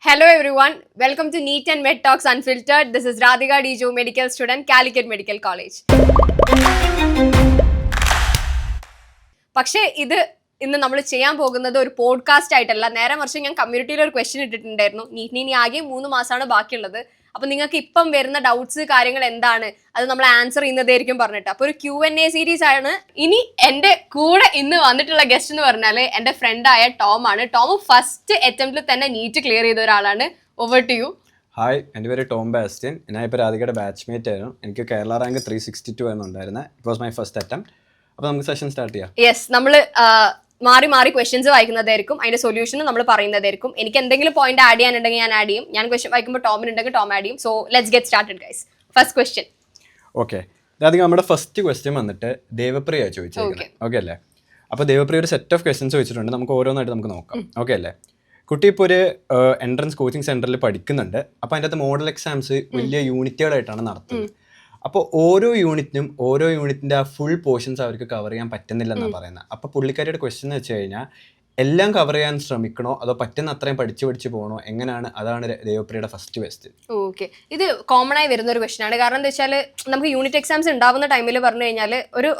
Hello everyone, welcome to NEET and Med Talks Unfiltered. This is Radhika Diju, medical student, Calicut Medical College. പക്ഷേ ഇന്ന് നമ്മൾ ചെയ്യാൻ പോകുന്നത് ഒരു പോഡ്കാസ്റ്റ് ആയിട്ടല്ല. നേരെ മറിച്ച് ഞാൻ കമ്മ്യൂണിറ്റിയിൽ ഒരു ക്വസ്റ്റ്യൻ ഇട്ടിട്ടുണ്ടായിരുന്നു. നീറ്റിന് ഇനി ആകെ 3 മാസമാണ് ബാക്കിയുള്ളത്. അപ്പൊ നിങ്ങൾക്ക് ഇപ്പം വരുന്ന ഡൗട്ട്സ് കാര്യങ്ങൾ എന്താണ് അത് നമ്മൾ ആൻസർ ചെയ്യുന്നതായിരിക്കും പറഞ്ഞിട്ട്. അപ്പൊ ഒരു Q&A സീരീസ് ആണ്. ഇനി എന്റെ കൂടെ ഇന്ന് വന്നിട്ടുള്ള ഗസ്റ്റ് എന്ന് പറഞ്ഞാല് എന്റെ ഫ്രണ്ടായ ടോം ആണ്. ടോം ഫസ്റ്റ് അറ്റംപ്റ്റിൽ തന്നെ നീറ്റ് ക്ലിയർ ചെയ്ത ഒരാളാണ്. Over to you. ഹായ്, എൻ്റെ പേര് ടോം ബാസ്റ്റ്യൻ. ഞാൻ ഇപ്പോൾ രാധികയുടെ ബാച്ച്മേറ്റ് ആയിരുന്നു. എനിക്ക് കേരള റാങ്ക് 362 ആയിരുന്നു ഉണ്ടായിരുന്നത്. It was my first attempt. അപ്പോൾ നമുക്ക് സെഷൻ സ്റ്റാർട്ട് ചെയ്യാം. യെസ്, നമ്മൾ മാറി മാറി ക്വസ്റ്റ്യൻസ് വായിക്കുന്നതായിരിക്കും, അതിന്റെ സൊല്യൂഷനും നമ്മൾ പറയുന്നതായിരിക്കും. എനിക്ക് എന്തെങ്കിലും പോയിന്റ് ആഡ് ചെയ്യാനുണ്ടെങ്കിൽ ഞാൻ ആഡ് ചെയ്യും. ഞാൻ ക്വസ്റ്റ്യൻ വായിക്കുമ്പോൾ ടോമിനുണ്ടെങ്കിൽ ടോം ആഡ് ചെയ്യും. So let's get started guys. First question. Okay, Radhika, നമ്മുടെ ഫസ്റ്റ് ക്വസ്റ്റ്യൻ വന്നിട്ട് ദേവപ്രിയ ചോദിച്ചേക്കുന്നത്. ഓക്കെ അല്ലേ? അപ്പോൾ ദേവപ്രിയ ഒരു സെറ്റ് ഓഫ് ക്വസ്റ്റ്യൻസ് ചോദിച്ചിട്ടുണ്ട്. നമുക്ക് ഓരോന്നായിട്ട് നമുക്ക് നോക്കാം. ഓക്കെ അല്ലേ? കുട്ടി ഇപ്പോൾ ഒരു എൻട്രൻസ് കോച്ചിങ് സെൻറ്ററിൽ പഠിക്കുന്നുണ്ട്. അപ്പോൾ അതിൻ്റെ അകത്ത് മോഡൽ എക്സാംസ് വലിയ യൂണിറ്റുകളായിട്ടാണ് നടത്തുന്നത്. അപ്പോൾ ഓരോ യൂണിറ്റിൻ്റെ ആ ഫുൾ പോർഷൻസ് അവർക്ക് കവർ ചെയ്യാൻ പറ്റുന്നില്ലെന്നാണ് പറയുന്നത്. അപ്പോൾ പുള്ളിക്കാരിയുടെ ക്വസ്റ്റ്യൻ എന്ന് വെച്ച് കഴിഞ്ഞാൽ എല്ലാം കവർ ചെയ്യാൻ ശ്രമിക്കണോ അതോ പറ്റുന്ന അത്രയും പഠിച്ച് പോകണോ, എങ്ങനെയാണ്? അതാണ് ദേവപ്രിയയുടെ ഫസ്റ്റ് ക്വസ്റ്റ്യൻ. ഓക്കെ, ഇത് കോമൺ ആയി വരുന്ന ഒരു ക്വസ്റ്റ്യൻ ആണ്. കാരണം എന്താ വെച്ചാൽ നമുക്ക് യൂണിറ്റ് എക്സാംസ് ഉണ്ടാവുന്ന ടൈമിൽ പറഞ്ഞു കഴിഞ്ഞാൽ ഒരു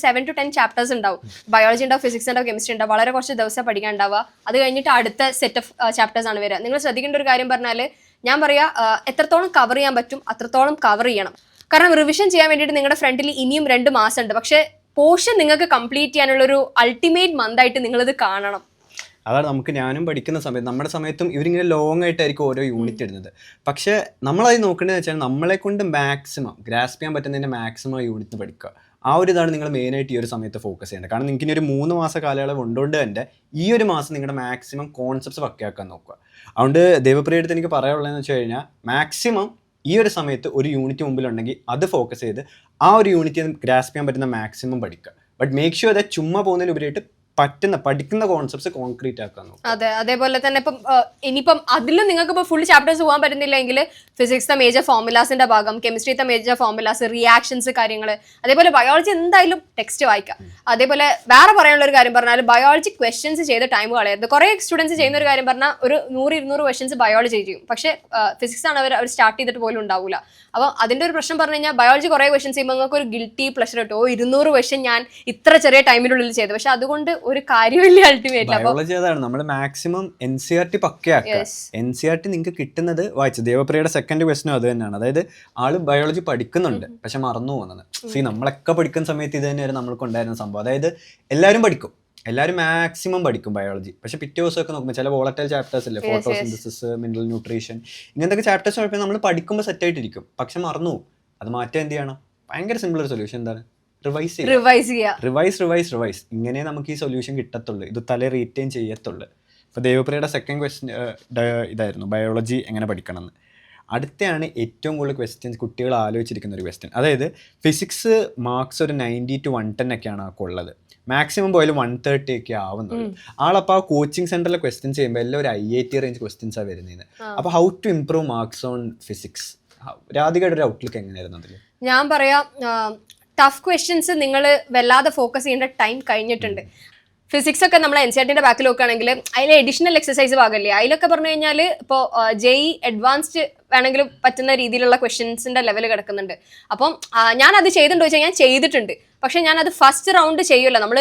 7 to 10 ചാപ്റ്റേഴ്സ് ഉണ്ടാവും. ബയോളജി ഉണ്ടാവും, ഫിസിക്സ് ഉണ്ടാവും, കെമിസ്ട്രി ഉണ്ടാവും. വളരെ കുറച്ച് ദിവസം പഠിക്കാൻ ഉണ്ടാവുക. അത് കഴിഞ്ഞിട്ട് അടുത്ത സെറ്റ് ഓഫ് ചാപ്റ്റേഴ്സ് ആണ് വരിക. നിങ്ങൾ ശ്രദ്ധിക്കേണ്ട ഒരു കാര്യം പറഞ്ഞാൽ, ഞാൻ പറയാ എത്രത്തോളം കവർ ചെയ്യാൻ പറ്റും അത്രത്തോളം കവർ ചെയ്യണം. കാരണം റിവിഷൻ ചെയ്യാൻ വേണ്ടിയിട്ട് നിങ്ങളുടെ ഫ്രണ്ടിൽ ഇനിയും 2 മാസം ഉണ്ട്. പക്ഷെ പോർഷൻ നിങ്ങൾക്ക് കംപ്ലീറ്റ് ചെയ്യാനുള്ള ഒരു അൾട്ടിമേറ്റ് മന്ത് ആയിട്ട് നിങ്ങളിത് കാണണം. അതാണ് ഞാനും പഠിക്കുന്ന സമയത്ത്, നമ്മുടെ സമയത്തും ഇവരിങ്ങനെ ലോങ് ആയിട്ടായിരിക്കും ഓരോ യൂണിറ്റ് ഇടുന്നത്. പക്ഷേ നമ്മളത് നോക്കേണ്ടതെന്ന് വെച്ചാൽ നമ്മളെ കൊണ്ട് മാക്സിമം ഗ്രാസ്പ് ചെയ്യാൻ പറ്റുന്നതിൻ്റെ മാക്സിമം യൂണിറ്റ് പഠിക്കുക. ആ ഒരു ഇതാണ് നിങ്ങൾ മെയിനായിട്ട് ഈ ഒരു സമയത്ത് ഫോക്കസ് ചെയ്യേണ്ടത്. കാരണം നിങ്ങൾക്ക് ഇനി ഒരു 3 മാസ കാലയളവ് ഉണ്ടുകൊണ്ട് തന്നെ ഈ ഒരു മാസം നിങ്ങളുടെ മാക്സിമം കോൺസെപ്റ്റ്സ് പക്കയാക്കാൻ നോക്കുക. അതുകൊണ്ട് ദേവപ്രിയ അടുത്ത് എനിക്ക് പറയാനുള്ളതെന്ന് വെച്ച് കഴിഞ്ഞാൽ മാക്സിമം ഈ ഒരു സമയത്ത് ഒരു യൂണിറ്റ് മുമ്പിലുണ്ടെങ്കിൽ അത് ഫോക്കസ് ചെയ്ത് ആ ഒരു യൂണിറ്റ് ഗ്രാസ്പ് ചെയ്യാൻ പറ്റുന്ന മാക്സിമം പഠിക്കുക. ബട്ട് മേക്ക് ഷുവർ ദാറ്റ് ചുമ്മാ പോകുന്നതിലുപരിയായിട്ട് പഠിക്കുന്ന കോൺസെപ്റ്റ്സ് കോൺക്രീറ്റ് ആക്കാൻ നോക്കും. അതെ, അതേപോലെ തന്നെ ഇപ്പം ഇനിയിപ്പം അതിലും നിങ്ങൾക്ക് ഇപ്പോൾ ഫുൾ ചാപ്റ്റേഴ്സ് പോകാൻ പറ്റുന്നില്ലെങ്കിൽ ഫിസിക്സ് മേജർ ഫോർമുലാസിന്റെ ഭാഗം, കെമിസ്ട്രി മേജർ ഫോർമുലാസ്, റിയാക്ഷൻസ് കാര്യങ്ങൾ, അതേപോലെ ബയോളജി എന്തായാലും ടെക്സ്റ്റ് വായിക്കാം. അതേപോലെ വേറെ പറയാനുള്ള ഒരു കാര്യം പറഞ്ഞാൽ ബയോളജി ക്വസ്റ്റ്യൻസ് ചെയ്ത ടൈം കളയരുത്. കുറേ സ്റ്റുഡൻസ് ചെയ്യുന്ന ഒരു കാര്യം പറഞ്ഞാൽ ഒരു 100-200 ക്വസ്റ്റ്യൻസ് ബയോളജി ചെയ്യും. പക്ഷേ ഫിസിക്സ് ആണ് അവർ സ്റ്റാർട്ട് ചെയ്തിട്ട് പോലും ഉണ്ടാവില്ല. അപ്പോൾ അതിന്റെ ഒരു പ്രശ്നം പറഞ്ഞു കഴിഞ്ഞാൽ ബയോളജി കുറേ ക്വസ്റ്റ്യൻസ് ചെയ്യുമ്പോൾ നിങ്ങൾക്ക് ഒരു ഗിൽറ്റി പ്ലഷർ കിട്ടും. 200 ക്വസ്റ്റ്യൻ ഞാൻ ഇത്ര ചെറിയ ടൈമിനുള്ളിൽ ചെയ്തു. പക്ഷെ അതുകൊണ്ട് ഒരു കാര്യമില്ല അൾട്ടിമേറ്റ്ലി. ബയോളജി അതാണ് നമ്മൾ മാക്സിമം NCERT പക്കയാക്കുക. NCERT നിങ്ങൾക്ക് കിട്ടുന്നത് വായിച്ചു. ദേവപ്രിയയുടെ സെക്കൻഡ് ക്വസ്റ്റ്യനും അത് തന്നെയാണ്. അതായത് ആള് ബയോളജി പഠിക്കുന്നുണ്ട് പക്ഷെ മറന്നു പോകുന്നത്. നമ്മളൊക്കെ പഠിക്കുന്ന സമയത്ത് ഇത് തന്നെയായിരുന്നു നമ്മൾക്ക് ഉണ്ടായിരുന്ന സംഭവം. അതായത് എല്ലാവരും മാക്സിമം പഠിക്കും ബയോളജി. പക്ഷെ പിറ്റേ ദിവസമൊക്കെ നോക്കുമ്പോൾ ചില വോളറ്റൈൽ ചാപ്റ്റേഴ്സ് ഇല്ലേ, ഫോട്ടോസിന്തസിസ്, മിനറൽ ന്യൂട്രീഷൻ, ഇങ്ങനത്തെ ചാപ്റ്റേഴ്സ് കുഴപ്പമില്ല, നമ്മൾ പഠിക്കുമ്പോൾ സെറ്റ് ആയിട്ടിരിക്കും. പക്ഷെ മറന്നു പോകും. അത് മാറ്റാൻ എന്ത് ചെയ്യണം? ഭയങ്കര സിമ്പിൾ ഒരു സൊല്യൂഷൻ. എന്താണ്? റിവൈസ്. ഇങ്ങനെ നമുക്ക് ഈ സൊല്യൂഷൻ കിട്ടത്തുള്ളൂ. ഇത് തല റീറ്റെയിൻ ചെയ്യത്തുള്ളൂ. ഇപ്പോൾ ദേവപ്രിയയുടെ സെക്കൻഡ് ക്വസ്റ്റ്യൻ ഇതായിരുന്നു, ബയോളജി എങ്ങനെ പഠിക്കണം എന്ന്. അടുത്താണ് ഏറ്റവും കൂടുതൽ ക്വസ്റ്റ്യൻസ് കുട്ടികൾ ആലോചിച്ചിരിക്കുന്ന ഒരു ക്വസ്റ്റ്യൻ. അതായത് ഫിസിക്സ് മാർക്സ് ഒരു 90 to 110 ഒക്കെയാണ് ഉള്ളത്. മാക്സിമം പോയാലും 130 ഒക്കെ ആവുന്നുള്ളൂ. ആളപ്പോൾ ആ കോച്ചിങ് സെന്ററിലെ ക്വസ്റ്റ്യൻസ് ചെയ്യുമ്പോൾ എല്ലാം ഒരു IIT റേഞ്ച് ക്വസ്റ്റ്യൻസാണ് വരുന്നത്. അപ്പോൾ how to improve marks on physics? രാധികയുടെ ഒരു ഔട്ട്ലുക്ക് എങ്ങനെയായിരുന്നു അതിൽ? ഞാൻ പറയാം, ടഫ് ക്വസ്റ്റ്യൻസ് നിങ്ങൾ വല്ലാതെ ഫോക്കസ് ചെയ്യേണ്ട ടൈം കഴിഞ്ഞിട്ടുണ്ട്. ഫിസിക്സ് ഒക്കെ നമ്മൾ NCERTന്റെ ബാക്കിൽ നോക്കുകയാണെങ്കിൽ അതിൽ എഡിഷണൽ എക്സസൈസ് ഭാഗമല്ലേ, അതിലൊക്കെ പറഞ്ഞു കഴിഞ്ഞാൽ ഇപ്പോൾ JEE അഡ്വാൻസ്ഡ് വേണമെങ്കിലും പറ്റുന്ന രീതിയിലുള്ള ക്വസ്റ്റ്യൻസിന്റെ ലെവൽ കിടക്കുന്നുണ്ട്. അപ്പം ഞാൻ അത് ചെയ്തിട്ടുണ്ടോ ചോദിച്ചാൽ ഞാൻ ചെയ്തിട്ടുണ്ട്. പക്ഷെ ഞാൻ അത് ഫസ്റ്റ് റൗണ്ട് ചെയ്യൂല, നമ്മൾ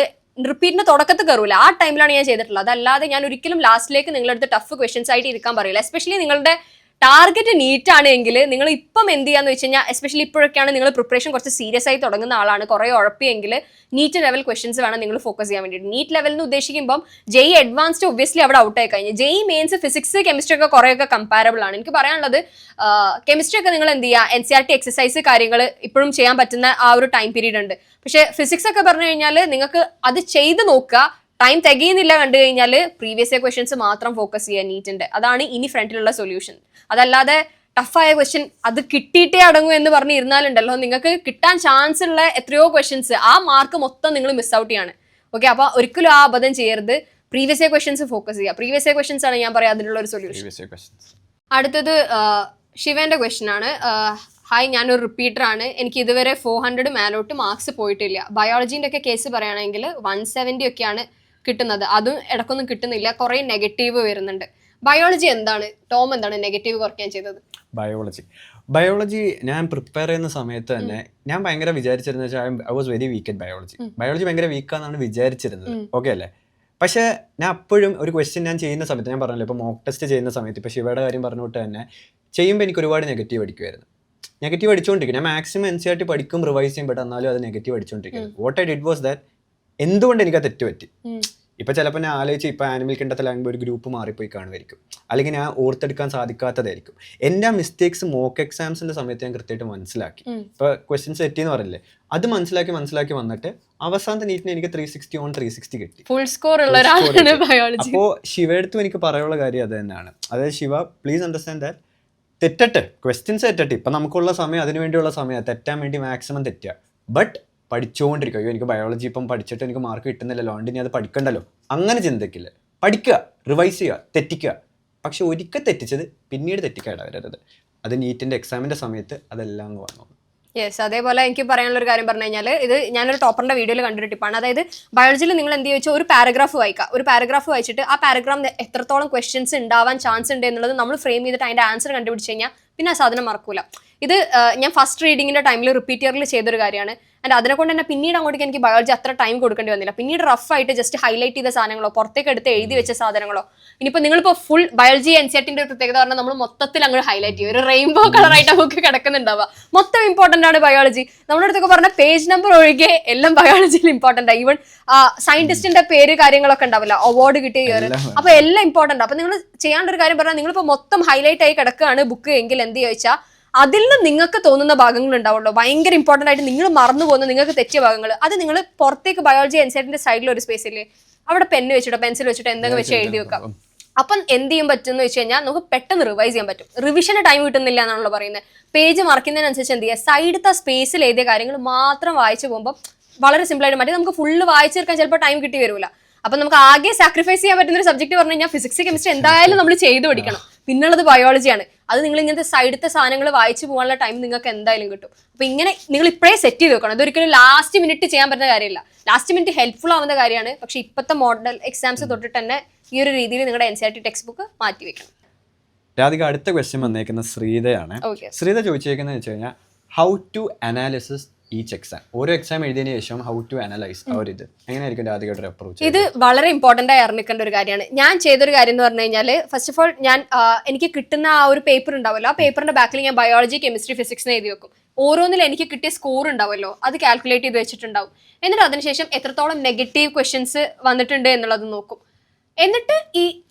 റിപ്പീറ്റിന്റെ തുടക്കത്തിൽ കയറൂല. ആ ടൈമിലാണ് ഞാൻ ചെയ്തിട്ടുള്ളത്. അതല്ലാതെ ഞാൻ ഒരിക്കലും ലാസ്റ്റിലേക്ക് നിങ്ങളടുത്ത് ടഫ് ക്വസ്റ്റ്യൻസ് ആയിട്ട് ഇരിക്കാൻ പറയില്ല. എസ്പെഷ്യലി നിങ്ങളുടെ ടാർഗറ്റ് നീറ്റ് ആണെങ്കിൽ നിങ്ങൾ ഇപ്പം എന്ത് ചെയ്യാന്ന് വെച്ച് കഴിഞ്ഞാൽ, എസ്പെഷ്യലി ഇപ്പോഴൊക്കെയാണ് നിങ്ങൾ പ്രിപ്പറേഷൻ കുറച്ച് സീരിയസ് ആയി തുടങ്ങുന്ന ആളാണ്, കുറേ ഉഴപ്പിയെങ്കിൽ നീറ്റ് ലെവൽ ക്വസ്റ്റ്യൻസ് വേണം നിങ്ങൾ ഫോക്കസ് ചെയ്യാൻ വേണ്ടിയിട്ട്. നീറ്റ് ലെവൽ എന്ന് ഉദ്ദേശിക്കുമ്പോൾ JEE അഡ്വാൻസ്ഡ് ഒബ്വിയസ്ലി അവിടെ ഔട്ട് ആയി കഴിഞ്ഞു. JEE മെയിൻസ് ഫിസിക്സ് കെമിസ്ട്രി ഒക്കെ കുറേയൊക്കെ കമ്പാരബിൾ ആണ്. എനിക്ക് പറയാനുള്ളത് കെമിസ്ട്രി ഒക്കെ നിങ്ങൾ എന്ത് ചെയ്യുക, NCERT എക്സസൈസ് കാര്യങ്ങൾ ഇപ്പോഴും ചെയ്യാൻ പറ്റുന്ന ആ ഒരു ടൈം പീരീഡ് ഉണ്ട്. പക്ഷേ ഫിസിക്സ് ഒക്കെ പറഞ്ഞു കഴിഞ്ഞാൽ നിങ്ങൾക്ക് അത് ചെയ്ത് നോക്കുക. ടൈം തികയുന്നില്ല കണ്ടു കഴിഞ്ഞാൽ പ്രീവിയസ് ഇയർ ക്വസ്റ്റ്യൻസ് മാത്രം ഫോക്കസ് ചെയ്യുക നീറ്റിന്റെ. അതാണ് ഇനി ഫ്രണ്ടിലുള്ള സൊല്യൂഷൻ. അതല്ലാതെ ടഫായ ക്വസ്റ്റ്യൻ അത് കിട്ടിയിട്ടേ അടങ്ങൂ എന്ന് പറഞ്ഞിരുന്നാലുണ്ടല്ലോ, നിങ്ങൾക്ക് കിട്ടാൻ ചാൻസ് ഉള്ള എത്രയോ ക്വസ്റ്റ്യൻസ് ആ മാർക്ക് മൊത്തം നിങ്ങൾ മിസ് ഔട്ട് ചെയ്യാണ്. ഓക്കെ, അപ്പോൾ ഒരിക്കലും ആ അബദ്ധം ചെയ്യരുത്. പ്രീവിയസ് ഇയർ ക്വസ്റ്റ്യൻസ് ഫോക്കസ് ചെയ്യുക. പ്രീവിയസ് ഇയർ ക്വസ്റ്റ്യൻസ് ആണ് ഞാൻ പറയാം അതിനുള്ള ഒരു സൊല്യൂഷൻ. അടുത്തത് ശിവന്റെ ക്വസ്റ്റ്യൻ ആണ്. ഹായ്, ഞാനൊരു റിപ്പീറ്റർ ആണ്. എനിക്ക് ഇതുവരെ 400 മേലോട്ട് മാർക്സ് പോയിട്ടില്ല. ബയോളജീൻ്റെ ഒക്കെ കേസ് പറയുകയാണെങ്കിൽ 170 ഒക്കെയാണ് കിട്ടുന്നത്. അതും ഇടക്കൊന്നും കിട്ടുന്നില്ല, കുറേ നെഗറ്റീവ് വരുന്നുണ്ട്. ബയോളജി എന്താണ്, ടോം എന്താണ് നെഗറ്റീവ് കുറയ്ക്കാൻ ചെയ്തത്? ബയോളജി ഞാൻ പ്രിപ്പയർ ചെയ്യുന്ന സമയത്ത് തന്നെ ഞാൻ ഭയങ്കര വിചാരിച്ചിരുന്നത് വെച്ചാൽ I was very weak at biology ഭയങ്കര വീക്കാന്നാണ് വിചാരിച്ചിരുന്നത്. ഓക്കെ അല്ലേ? പക്ഷേ ഞാൻ അപ്പോഴും ഒരു ക്വസ്റ്റ്യൻ ഞാൻ ചെയ്യുന്ന സമയത്ത് ഞാൻ പറഞ്ഞല്ലോ, ഇപ്പോൾ മോക്ക് ടെസ്റ്റ് ചെയ്യുന്ന സമയത്ത് ഇപ്പോൾ ശിവയുടെ കാര്യം പറഞ്ഞുകൊണ്ട് തന്നെ ചെയ്യുമ്പോൾ എനിക്ക് ഒരുപാട് നെഗറ്റീവ് അടിച്ചുകൊണ്ടിരിക്കും. ഞാൻ മാക്സിമം NCERT പഠിക്കും, റിവൈസ് ചെയ്യും, ബട്ട് എന്നാലും അത് നെഗറ്റീവ് അടിച്ചുകൊണ്ടിരിക്കുന്നത്. What I did was that എന്തുകൊണ്ട് എനിക്ക് ആ തെറ്റ് പറ്റി. ഇപ്പം ചിലപ്പോൾ ഞാൻ ആലോചിച്ച് ഇപ്പോൾ ആനിമൽ കിണ്ടത്തിലാകുമ്പോൾ ഒരു ഗ്രൂപ്പ് മാറിപ്പോയി കാണുമായിരിക്കും, അല്ലെങ്കിൽ ഞാൻ ഓർത്തെടുക്കാൻ സാധിക്കാത്തതായിരിക്കും. എൻ്റെ ആ മിസ്റ്റേക്സ് മോക്ക് എക്സാംസിൻ്റെ സമയത്ത് ഞാൻ കൃത്യമായിട്ട് മനസ്സിലാക്കി. ഇപ്പോൾ ക്വസ്റ്റ്യൻസ് തെറ്റിയെന്ന് പറയില്ലേ, അത് മനസ്സിലാക്കി വന്നിട്ട് അവസാനത്തെ നീറ്റിന് എനിക്ക് 360 on 360 കിട്ടി. ഫുൾ സ്കോർ ഉള്ള ഒരാളാണ് ബയോളജി. അപ്പോൾ ശിവയെടുത്തും എനിക്ക് പറയാനുള്ള കാര്യം അത് തന്നെയാണ്. അതായത് ശിവ, പ്ലീസ് അണ്ടർസ്റ്റാൻഡ് ദാറ്റ് തെറ്റട്ടെ, ക്വസ്റ്റ്യൻസ് തെറ്റട്ടെ, ഇപ്പം നമുക്കുള്ള സമയം അതിനു വേണ്ടിയുള്ള സമയം, തെറ്റാൻ വേണ്ടി മാക്സിമം തെറ്റുക, ബട്ട് പഠിച്ചുകൊണ്ടിരിക്കുക. അയ്യോ എനിക്ക് ബയോളജി ഇപ്പം പഠിച്ചിട്ട് എനിക്ക് മാർക്ക് കിട്ടുന്നില്ലല്ലോ, അതുകൊണ്ട് ഇനി അത് പഠിക്കണ്ടല്ലോ, അങ്ങനെ ചിന്തിക്കില്ല. പഠിക്കുക, റിവൈസ് ചെയ്യുക, തെറ്റിക്കുക. പക്ഷെ ഒരിക്കൽ തെറ്റിച്ചത് പിന്നീട് തെറ്റിക്കാൻ ഇടവരരുത്. അത് നീറ്റിൻ്റെ എക്സാമിൻ്റെ സമയത്ത് അതെല്ലാം അങ്ങ് വന്നു. യെസ്, അതേപോലെ എനിക്ക് പറയാനുള്ള ഒരു കാര്യം പറഞ്ഞു കഴിഞ്ഞാൽ, ഇത് ഞാനൊരു ടോപ്പറിന്റെ വീഡിയോയിൽ കണ്ടൊരു ടിപ്പാണ്. അതായത് ബയോളജിയിൽ നിങ്ങൾ എന്ത് ചോദിച്ചാൽ ഒരു പാരഗ്രാഫ് വായിക്കുക. ഒരു പാരഗ്രാഫ് വായിച്ചിട്ട് ആ പാരഗ്രാഫ് എത്രത്തോളം ക്വസ്റ്റ്യൻസ് ഉണ്ടാവാൻ ചാൻസ് ഉണ്ട് എന്നുള്ളത് നമ്മൾ ഫ്രെയിം ചെയ്തിട്ട് അതിന്റെ ആൻസർ കണ്ടുപിടിച്ച് കഴിഞ്ഞാൽ പിന്നെ ആ സാധനം മറക്കൂല. ഇത് ഞാൻ ഫസ്റ്റ് റീഡിങ്ങിന്റെ ടൈമിൽ റിപ്പീറ്റിയറിൽ ചെയ്തൊരു കാര്യമാണ്. ആൻഡ് അതിനെ കൊണ്ട് തന്നെ പിന്നീട് അങ്ങോട്ടേക്ക് എനിക്ക് ബയോളജി അത്ര ടൈം കൊടുക്കേണ്ടി വന്നില്ല. പിന്നീട് റഫായിട്ട് ജസ്റ്റ് ഹൈലൈറ്റ് ചെയ്ത സാധനങ്ങളോ പുറത്തേക്ക് എടുത്ത് എഴുതി വെച്ച സാധനങ്ങളോ, ഇനിയിപ്പോൾ നിങ്ങളിപ്പോൾ ഫുൾ ബയോളജി NCERTന്റെ ഒരു പ്രത്യേകത പറഞ്ഞാൽ നമ്മൾ മൊത്തത്തിൽ അങ്ങ് ഹൈലൈറ്റ് ചെയ്യും. ഒരു റെയിൻബോ കളറായിട്ട് നമുക്ക് കിടക്കുന്നുണ്ടാവുക. മൊത്തം ഇമ്പോർട്ടൻ്റ് ആണ് ബയോളജി. നമ്മുടെ അടുത്തൊക്കെ പറഞ്ഞ പേജ് നമ്പർ ഒഴികെ എല്ലാം ബയോളജിയിൽ ഇമ്പോർട്ടൻ്റ് ആണ്. ഈവൻ സയന്റിസ്റ്റിന്റെ പേര് കാര്യങ്ങളൊക്കെ ഉണ്ടാവില്ല, അവാർഡ് കിട്ടിയ ഇയർ, അപ്പോൾ എല്ലാം ഇമ്പോർട്ടൻ്റ്. അപ്പോൾ നിങ്ങൾ ചെയ്യാനുള്ള ഒരു കാര്യം പറഞ്ഞാൽ, നിങ്ങളിപ്പോൾ മൊത്തം ഹൈലൈറ്റ് ആയി കിടക്കുകയാണ് ബുക്ക് എങ്കിൽ എന്ത് ചോദിച്ചാൽ അതിൽ നിന്ന് നിങ്ങൾക്ക് തോന്നുന്ന ഭാഗങ്ങൾ ഉണ്ടാവുമല്ലോ, ഭയങ്കര ഇമ്പോർട്ടൻ്റ് ആയിട്ട് നിങ്ങൾ മറന്നു പോകുന്ന നിങ്ങൾക്ക് തെറ്റിയ ഭാഗങ്ങൾ, അത് നിങ്ങൾ പുറത്തേക്ക് ബയോളജി NCERTന്റെ സൈഡിൽ ഒരു സ്പേസ് ഇല്ലേ, അവിടെ പെന്ന് വെച്ചിട്ടോ പെൻസിൽ വെച്ചിട്ടോ എന്തെങ്കിലും വെച്ച് എഴുതി വെക്കാം. അപ്പം എന്ത് ചെയ്യാൻ പറ്റുമെന്ന് വെച്ച് കഴിഞ്ഞാൽ നമുക്ക് പെട്ടെന്ന് റിവൈസ് ചെയ്യാൻ പറ്റും. റിവിഷന് ടൈം കിട്ടുന്നില്ല എന്നാണല്ലോ പറയുന്നത്. പേജ് മറക്കുന്നതിനനുസരിച്ച് എന്ത് ചെയ്യുക, സൈഡത്തെ സ്പേസിൽ എഴുതിയ കാര്യങ്ങൾ മാത്രം വായിച്ചു പോകുമ്പോൾ വളരെ സിമ്പിളായിട്ട് മറ്റേ നമുക്ക് ഫുള്ള് വായിച്ചെടുക്കാൻ ചിലപ്പോൾ ടൈം കിട്ടി വരില്ല. അപ്പം നമുക്ക് ആകെ സാക്രിഫൈസ് ചെയ്യാൻ പറ്റുന്ന ഒരു സബ്ജക്ട് പറഞ്ഞു കഴിഞ്ഞാൽ ഫിസിക്സ് കെമിസ്ട്രി എന്തായാലും നമ്മൾ ചെയ്ത് പഠിക്കണം. പിന്നുള്ളത് ബയോളജിയാണ്. അത് നിങ്ങൾ ഇങ്ങനത്തെ സൈഡത്തെ സാധനങ്ങൾ വായിച്ചു പോകാനുള്ള ടൈം നിങ്ങൾക്ക് എന്തായാലും കിട്ടും. അപ്പോൾ ഇങ്ങനെ നിങ്ങൾ ഇപ്പോഴേ സെറ്റ് ചെയ്ത് വെക്കണം. ഇതൊരിക്കലും ലാസ്റ്റ് മിനിറ്റ് ചെയ്യാൻ പറ്റുന്ന കാര്യമില്ല. ലാസ്റ്റ് മിനിറ്റ് ഹെൽപ്ഫുൾ ആവുന്ന കാര്യമാണ്. പക്ഷേ ഇപ്പോഴത്തെ മോഡൽ എക്സാംസ് തൊട്ടിട്ട് തന്നെ ഈ ഒരു രീതിയിൽ നിങ്ങളുടെ NCERT ടെക്സ്റ്റ് ബുക്ക് മാറ്റി വെക്കണം. രാധിക, അടുത്ത ക്വസ്റ്റ്യൻ വന്നേക്കുന്ന ശ്രീതയാണ്. ശ്രീത ചോദിച്ചേക്കുന്നത് വെച്ച് കഴിഞ്ഞാൽ how to analysis each exam. ഓരോ എക്സാം എഴുതിയതിനു ശേഷം ഹൗ ടു അനലൈസ് ആ ഒരു ഇത് എങ്ങനെയായിരിക്കും രാധികയുടെ അപ്രോച്ച്? ഇത് വളരെ ഇമ്പോർട്ടൻ്റ് ആയി അറിഞ്ഞിക്കേണ്ട ഒരു കാര്യമാണ്. ഞാൻ ചെയ്തൊരു കാര്യം എന്ന് പറഞ്ഞു കഴിഞ്ഞാൽ, ഫസ്റ്റ് ഓഫ് ഓൾ ഞാൻ എനിക്ക് കിട്ടുന്ന ആ ഒരു പേപ്പർ ഉണ്ടാവുമല്ലോ, ആ പേപ്പറിന്റെ ബാക്കിൽ ഞാൻ ബയോളജി കെമിസ്ട്രി ഫിസിക്സ് എഴുതി വെക്കും. ഓരോന്നിലും എനിക്ക് കിട്ടിയ സ്കോർ ഉണ്ടാവുമല്ലോ, അത് കാൽക്കുലേറ്റ് ചെയ്ത് വെച്ചിട്ടുണ്ടാവും. എന്നിട്ട് അതിനുശേഷം എത്രത്തോളം നെഗറ്റീവ് ക്വസ്റ്റ്യൻസ് വന്നിട്ടുണ്ട് എന്നുള്ളത് നോക്കും. എന്നിട്ട്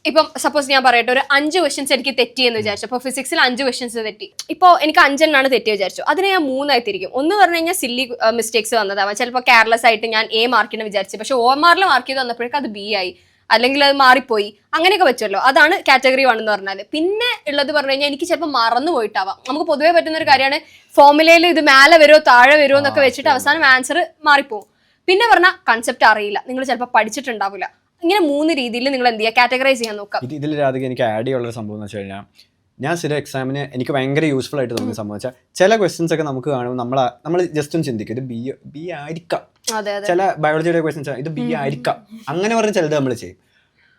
ഇപ്പം സപ്പോസ് ഞാൻ പറയട്ടെ, ഒരു 5 ക്വസ്റ്റ്യൻസ് എനിക്ക് തെറ്റി എന്ന് വിചാരിച്ചു. അപ്പോൾ ഫിസിക്സിൽ 5 ക്വസ്റ്റ്യൻസ് തെറ്റി. ഇപ്പോൾ എനിക്ക് 5 തെറ്റി വിചാരിച്ചു. അതിനെ ഞാൻ 3 ആയി തിരിക്കും. ഒന്ന് പറഞ്ഞു കഴിഞ്ഞാൽ സില്ലി മിസ്റ്റേക്സ് വന്നതാവാം. ചിലപ്പോൾ കെയർലെസ് ആയിട്ട് ഞാൻ A മാർക്കിന് വിചാരിച്ചു, പക്ഷെ OMR മാർക്ക് ചെയ്ത് വന്നപ്പോഴേക്കും അത് B ആയി, അല്ലെങ്കിൽ അത് മാറിപ്പോയി. അങ്ങനെയൊക്കെ വെച്ചല്ലോ. അതാണ് കാറ്റഗറി 1 എന്ന് പറഞ്ഞാൽ. പിന്നെ ഉള്ളത് പറഞ്ഞു കഴിഞ്ഞാൽ എനിക്ക് ചിലപ്പോൾ മറന്നു പോയിട്ടാവാം. നമുക്ക് പൊതുവേ പറ്റുന്ന ഒരു കാര്യമാണ്, ഫോർമുലയിൽ ഇത് മേലെ വരുമോ താഴെ വരുമോ എന്നൊക്കെ വെച്ചിട്ട് അവസാനം ആൻസർ മാറിപ്പോവും. പിന്നെ പറഞ്ഞാൽ കൺസെപ്റ്റ് അറിയില്ല, നിങ്ങൾ ചിലപ്പോൾ പഠിച്ചിട്ടുണ്ടാവില്ല. ഇങ്ങനെ 3 രീതിയിൽ നിങ്ങൾ എന്ത് ചെയ്യുക, കാറ്റഗറൈസ് ചെയ്യാൻ നോക്കാം. ഇതിൽ രാധിക എനിക്ക് ആഡ് ചെയ്യാനുള്ള സംഭവം എന്ന് വെച്ച് കഴിഞ്ഞാൽ, ഞാൻ സ്ഥിരം എക്സാമിന് എനിക്ക് ഭയങ്കര യൂസ്ഫുൾ ആയിട്ട് തോന്നുന്ന സംഭവം വെച്ചാൽ, ചില ക്വസ്റ്റ്യൻസ് ഒക്കെ നമുക്ക് കാണുമ്പോൾ നമ്മൾ ജസ്റ്റ് ഒന്ന് ചിന്തിക്കും, ഇത് ബി ആയിരിക്കാം. ചില ബയോളജിയുടെ ക്വസ്റ്റ്യൻസ് ഇത് B ആയിരിക്കാം, അങ്ങനെ പറഞ്ഞ് ചിലത് നമ്മൾ ചെയ്യും.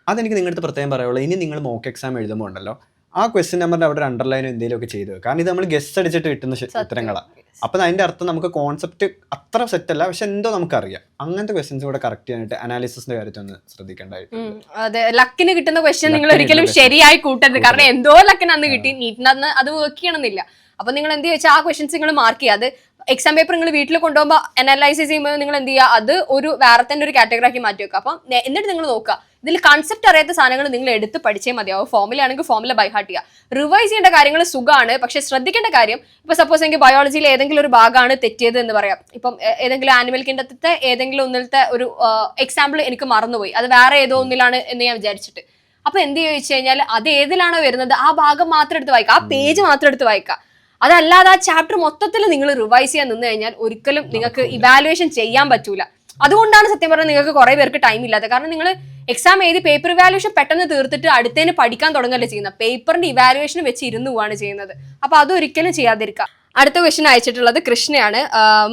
അതെനിക്ക് നിങ്ങളുടെ പ്രത്യേകം പറയുള്ളൂ. ഇനി നിങ്ങൾ മോക്ക് എക്സാം എഴുതുമ്പോൾ ഉണ്ടല്ലോ, ആ ക്വസ്റ്റ്യൻ നമ്പറിന്റെ അവിടെ അണ്ടർലൈനോ എന്തെങ്കിലുമൊക്കെ ചെയ്തു. കാരണം ഇത് നമ്മൾ ഗസ്റ്റ് അടിച്ചിട്ട് കിട്ടുന്ന ഉത്തരങ്ങളാണ്. അപ്പം അതിന്റെ അർത്ഥം നമുക്ക് കോൺസെപ്റ്റ് അത്ര സെറ്റ് അല്ല, പക്ഷെ എന്തോ നമുക്കറിയാം. അങ്ങനത്തെ ക്വസ്റ്റ്യൻസ് കൂടെ കറക്റ്റ് ചെയ്യാനായിട്ട് അനാലിസിന്റെ കാര്യത്തിൽ ഒന്ന് ശ്രദ്ധിക്കേണ്ടതായിട്ടുണ്ട്. അതെ, ലക്കിന് കിട്ടുന്ന ക്വസ്റ്റ്യൻ നിങ്ങൾ ഒരിക്കലും ശരിയായി കൂട്ടരുത്. കാരണം എന്തോ ലക്കിന് അന്ന് കിട്ടി, നീറ്റിന് അത് വർക്ക് ചെയ്യണമെന്നില്ല. അപ്പൊ നിങ്ങൾ എന്ത് വെച്ചാൽ ആ ക്വസ്റ്റ്യൻസ് നിങ്ങൾ മാർക്ക് ചെയ്യുക. അത് എക്സാം പേപ്പർ നിങ്ങൾ വീട്ടിൽ കൊണ്ടുപോകുമ്പോൾ അനലൈസ് ചെയ്യുമ്പോൾ നിങ്ങൾ എന്ത് ചെയ്യുക, അത് ഒരു വേറെ തന്നെ ഒരു കാറ്റഗറി ആക്കി മാറ്റി വെക്കുക. അപ്പം എന്നിട്ട് നിങ്ങൾ നോക്കുക, ഇതിൽ കൺസെപ്റ്റ് അറിയാത്ത സാധനങ്ങൾ നിങ്ങൾ എടുത്ത് പഠിച്ചേ മതിയാവും. ഫോർമുല ആണെങ്കിൽ ഫോർമുല ബൈ ഹാർട്ട് ചെയ്യുക. റിവൈസ് ചെയ്യേണ്ട കാര്യങ്ങൾ സുഖമാണ്, പക്ഷെ ശ്രദ്ധിക്കേണ്ട കാര്യം, ഇപ്പൊ സപ്പോസ് എനിക്ക് ബയോളജിയിൽ ഏതെങ്കിലും ഒരു ഭാഗമാണ് തെറ്റിയത് എന്ന് പറയാം. ഇപ്പം ഏതെങ്കിലും ആനിമൽ കിൻഡത്തെ ഏതെങ്കിലും ഒന്നിലത്തെ ഒരു എക്സാമ്പിൾ എനിക്ക് മറന്നുപോയി, അത് വേറെ ഏതോ ഒന്നിലാണ് എന്ന് ഞാൻ വിചാരിച്ചിട്ട്. അപ്പൊ എന്ത് ചോദിച്ചു കഴിഞ്ഞാൽ, അത് ഏതിലാണോ വരുന്നത് ആ ഭാഗം മാത്രം എടുത്ത് വായിക്കുക, ആ പേജ് മാത്രം എടുത്ത് വായിക്കുക. അതല്ലാതെ ആ ചാപ്റ്റർ മൊത്തത്തിൽ നിങ്ങൾ റിവൈസ് ചെയ്യാൻ നിന്ന് കഴിഞ്ഞാൽ ഒരിക്കലും നിങ്ങൾക്ക് ഇവാലുവേഷൻ ചെയ്യാൻ പറ്റൂല. അതുകൊണ്ടാണ് സത്യം പറഞ്ഞാൽ നിങ്ങൾക്ക് കുറെ പേർക്ക് ടൈം ഇല്ലാത്തത്. കാരണം നിങ്ങൾ എക്സാം എഴുതി പേപ്പർ ഇവാലുവേഷൻ പെട്ടെന്ന് തീർത്തിട്ട് അടുത്തതിന് പഠിക്കാൻ തുടങ്ങല്ലേ ചെയ്യുന്നത്, പേപ്പറിന്റെ ഇവാലുവേഷൻ വെച്ച് ഇരുന്ന് പോവാണ് ചെയ്യുന്നത്. അപ്പൊ അതൊരിക്കലും ചെയ്യാതിരിക്കുക. അടുത്ത ക്വസ്റ്റ്യൻ അയച്ചിട്ടുള്ളത് കൃഷ്ണയാണ്.